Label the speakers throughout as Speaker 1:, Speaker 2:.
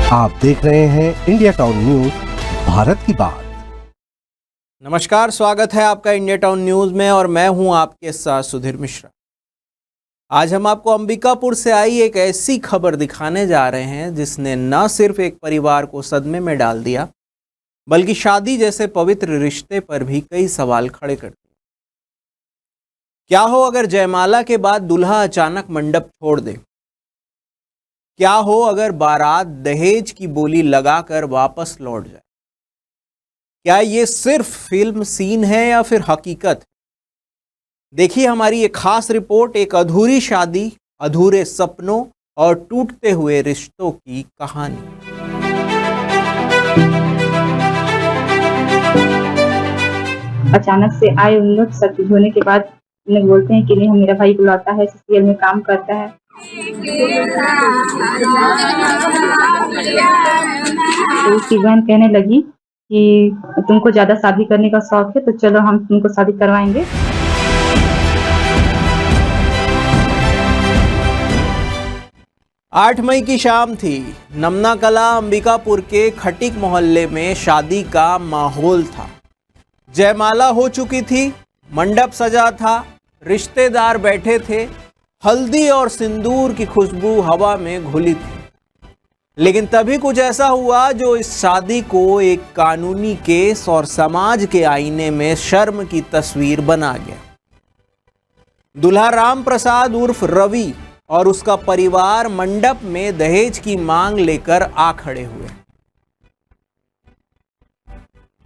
Speaker 1: आप देख रहे हैं इंडिया टाउन न्यूज, भारत की बात।
Speaker 2: नमस्कार, स्वागत है आपका इंडिया टाउन न्यूज में और मैं हूं आपके साथ सुधीर मिश्रा। आज हम आपको अंबिकापुर से आई एक ऐसी खबर दिखाने जा रहे हैं जिसने न सिर्फ एक परिवार को सदमे में डाल दिया बल्कि शादी जैसे पवित्र रिश्ते पर भी कई सवाल खड़े कर दिए। क्या हो अगर जयमाला के बाद दूल्हा अचानक मंडप छोड़ दे? क्या हो अगर बारात दहेज की बोली लगाकर वापस लौट जाए? क्या ये सिर्फ फिल्म सीन है या फिर हकीकत है? देखिए हमारी एक खास रिपोर्ट, एक अधूरी शादी, अधूरे सपनों और टूटते हुए रिश्तों की कहानी।
Speaker 3: अचानक से आए उन लोग, सब कुछ होने के बाद उन लोग बोलते हैं कि नहीं, हम मेरा भाई बुलाता है, सीरियल में काम करता है। तो उसकी बहन कहने लगी कि तुमको ज्यादा शादी करने का शौक है तो चलो हम तुमको शादी करवाएंगे।
Speaker 2: आठ मई की शाम थी। नमना कला अंबिकापुर के खटिक मोहल्ले में शादी का माहौल था। जयमाला हो चुकी थी, मंडप सजा था, रिश्तेदार बैठे थे, हल्दी और सिंदूर की खुशबू हवा में घुली थी। लेकिन तभी कुछ ऐसा हुआ जो इस शादी को एक कानूनी केस और समाज के आईने में शर्म की तस्वीर बना गया। दूल्हा राम प्रसाद उर्फ रवि और उसका परिवार मंडप में दहेज की मांग लेकर आ खड़े हुए।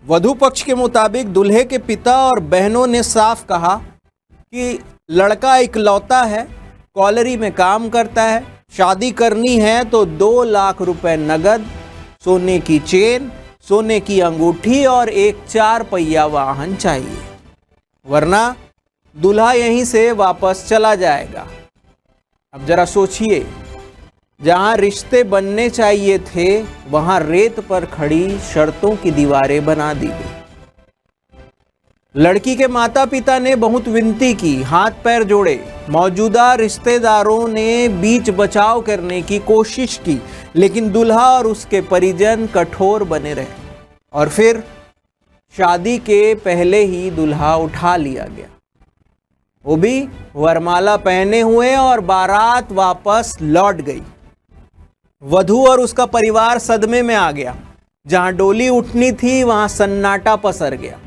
Speaker 2: वधू पक्ष के मुताबिक दूल्हे के पिता और बहनों ने साफ कहा कि लड़का इकलौता है, कॉलरी में काम करता है, शादी करनी है तो 2 लाख रुपए नगद, सोने की चेन, सोने की अंगूठी और एक 4 पहिया वाहन चाहिए, वरना दूल्हा यहीं से वापस चला जाएगा। अब जरा सोचिए, जहां रिश्ते बनने चाहिए थे वहां रेत पर खड़ी शर्तों की दीवारें बना दी गई। लड़की के माता पिता ने बहुत विनती की, हाथ पैर जोड़े, मौजूदा रिश्तेदारों ने बीच बचाव करने की कोशिश की, लेकिन दूल्हा और उसके परिजन कठोर बने रहे और फिर शादी के पहले ही दूल्हा उठा लिया गया, वो भी वरमाला पहने हुए, और बारात वापस लौट गई। वधू और उसका परिवार सदमे में आ गया। जहां डोली उठनी थी वहां सन्नाटा पसर गया।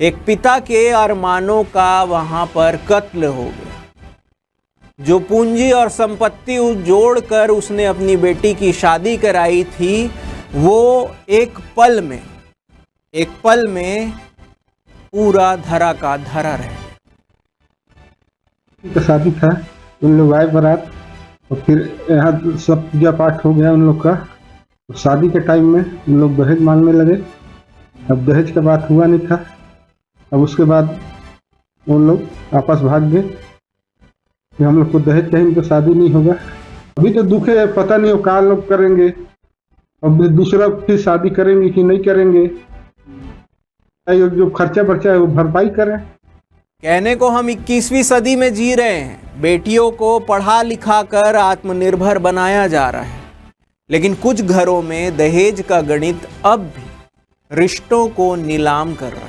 Speaker 2: एक पिता के अरमानों का वहां पर कत्ल हो गया। जो पूंजी और संपत्ति जोड़कर उसने अपनी बेटी की शादी कराई थी, वो एक पल में पूरा धरा का धरा रह गया।
Speaker 4: शादी था, उन लोग आए बारात और फिर यहाँ सब पूजा पाठ हो गया उन लोग का। शादी के टाइम में उन लोग दहेज मांगने लगे। अब दहेज का बात हुआ नहीं था। अब उसके बाद उन लोग आपस भाग गए कि हम लोग को दहेज चाहिए तो शादी नहीं होगा। अभी तो दुख है, पता नहीं वो क्या लोग करेंगे। अब दूसरा फिर शादी करेंगे कि नहीं करेंगे, जो खर्चा बर्चा है वो भरपाई करें।
Speaker 2: कहने को हम 21वीं सदी में जी रहे हैं। बेटियों को पढ़ा लिखा कर आत्मनिर्भर बनाया जा रहा है, लेकिन कुछ घरों में दहेज का गणित अब भी रिश्तों को नीलाम कर रहा है।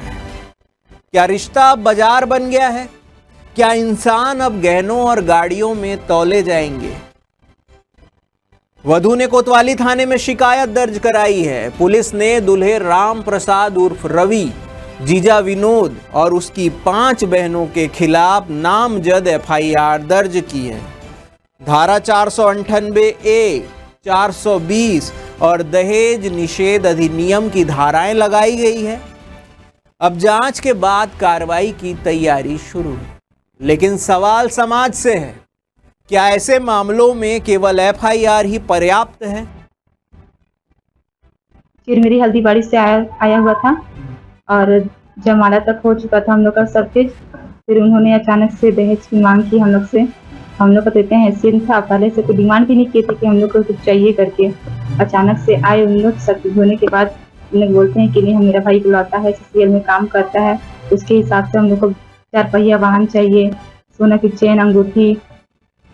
Speaker 2: क्या रिश्ता अब बाजार बन गया है? क्या इंसान अब गहनों और गाड़ियों में तौले जाएंगे? वधू ने कोतवाली थाने में शिकायत दर्ज कराई है। पुलिस ने दूल्हे राम प्रसाद उर्फ रवि, जीजा विनोद और उसकी 5 बहनों के खिलाफ नामजद FIR दर्ज की है। धारा 498A, 420 और दहेज निषेध अधिनियम की धाराएं लगाई गई है। अब जांच के बाद कार्रवाई की तैयारी शुरू है, लेकिन सवाल समाज से है, क्या ऐसे मामलों में केवल FIR ही पर्याप्त है?
Speaker 3: फिर मेरी हल्दीबाड़ी से आया हुआ था और जयमाला तक हो चुका था हम लोग का सब चीज। फिर उन्होंने अचानक से दहेज की मांग की हम लोग से। हम लोग का तो इतना हैसियत था, पहले से कोई डिमांड भी नहीं की थी कि हम लोग को कुछ चाहिए करके। अचानक से आए उन लोग, सब कुछ होने के बाद उन लोग बोलते हैं कि नहीं, हम मेरा भाई बुलाता है, सीरियल में काम करता है, उसके हिसाब से हम लोग को 4 पहिया वाहन चाहिए, सोना की चेन, अंगूठी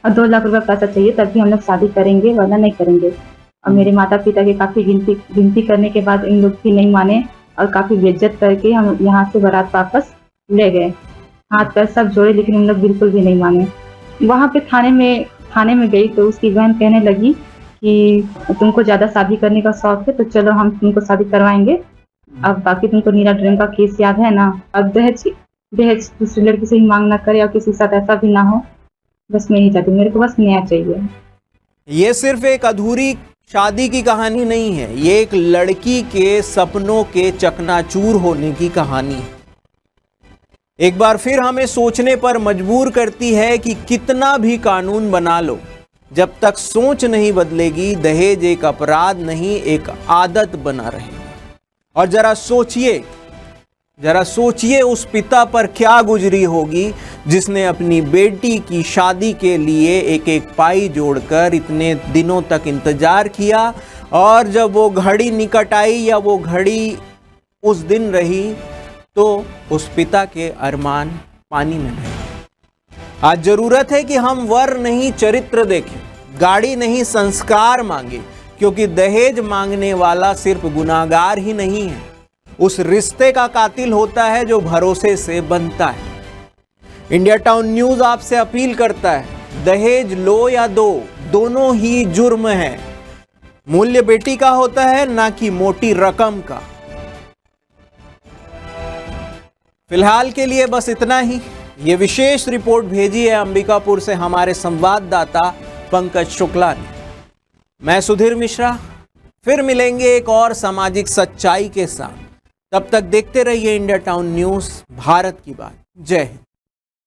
Speaker 3: और 2 लाख रुपए पैसा चाहिए, तभी हम लोग शादी करेंगे वरना नहीं करेंगे। और मेरे माता पिता के काफी गिनती करने के बाद इन लोग भी नहीं माने और काफी बेइज्जत करके हम यहाँ से बारात वापस ले गए। हाथ पैर सब जोड़े लेकिन उन लोग बिल्कुल भी नहीं माने। वहाँ पे थाने में गई तो उसकी बहन कहने लगी कि तुमको ज्यादा शादी करने का शौक है तो चलो हम तुमको शादी करवाएंगे। अब बाकी तुमको नीरा ड्रेन का केस याद है ना। अब दहेज दूसरी लड़की से ही मांग ना करे और किसी के साथ ऐसा भी ना हो। बस मैं नहीं चाहती, मेरे को बस न्याय चाहिए।
Speaker 2: ये सिर्फ एक अधूरी शादी की कहानी नहीं है, ये एक लड़की के सपनों के चकनाचूर होने की कहानी है। एक बार फिर हमें सोचने पर मजबूर करती है कि कितना भी कानून बना लो, जब तक सोच नहीं बदलेगी दहेज एक अपराध नहीं एक आदत बना रहेगा। और जरा सोचिए उस पिता पर क्या गुजरी होगी जिसने अपनी बेटी की शादी के लिए एक एक पाई जोड़कर इतने दिनों तक इंतजार किया, और जब वो घड़ी निकट आई या वो घड़ी उस दिन रही तो उस पिता के अरमान पानी में बहे। आज जरूरत है कि हम वर नहीं चरित्र देखें, गाड़ी नहीं संस्कार मांगे, क्योंकि दहेज मांगने वाला सिर्फ गुनाहगार ही नहीं है, उस रिश्ते का कातिल होता है जो भरोसे से बनता है। इंडिया टाउन न्यूज आपसे अपील करता है, दहेज लो या दो, दोनों ही जुर्म है। मूल्य बेटी का होता है ना कि मोटी रकम का। फिलहाल के लिए बस इतना ही। ये विशेष रिपोर्ट भेजी है अंबिकापुर से हमारे संवाददाता पंकज शुक्ला ने। मैं सुधीर मिश्रा, फिर मिलेंगे एक और सामाजिक सच्चाई के साथ। तब तक देखते रहिए इंडिया टाउन न्यूज, भारत की बात। जय हिंद।